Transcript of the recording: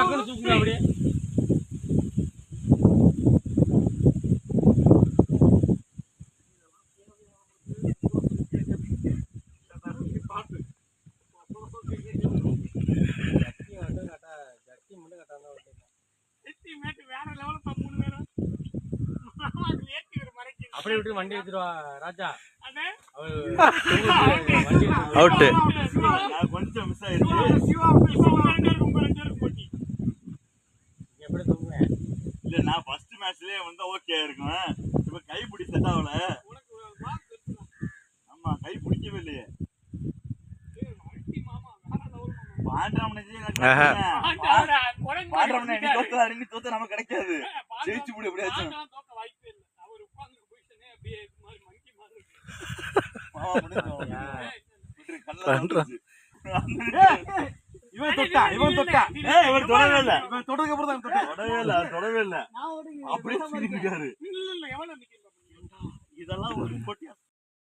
டாக்குன்னு தூக்குங்க அப்படியே. அப்படி விட்டு வண்டி எடுத்துருவா ராஜா. அவுட்டு. கொஞ்சம் மிஸ் ஆயிடுச்சு. எப்படி தூங்குவேன்? இல்ல நான் ஃபர்ஸ்ட் மேட்ச்லயே வந்து ஓகே இருக்கும். இப்ப கை பிடி செட் ஆகல. ஆமா கை பிடிக்கவே இல்லையே. பாண்டராமனே தோத்த நமக்கு கிடைக்காது. ஜெயிச்சு முடி எப்படியாச்சும். இவன் தொட்டா இவன் தொடவே இல்ல. இவன் தொடர்க்கு அப்புறம் தான் தொடவே இல்ல அப்படியே இருக்காரு. இதெல்லாம் ஒரு போட்டி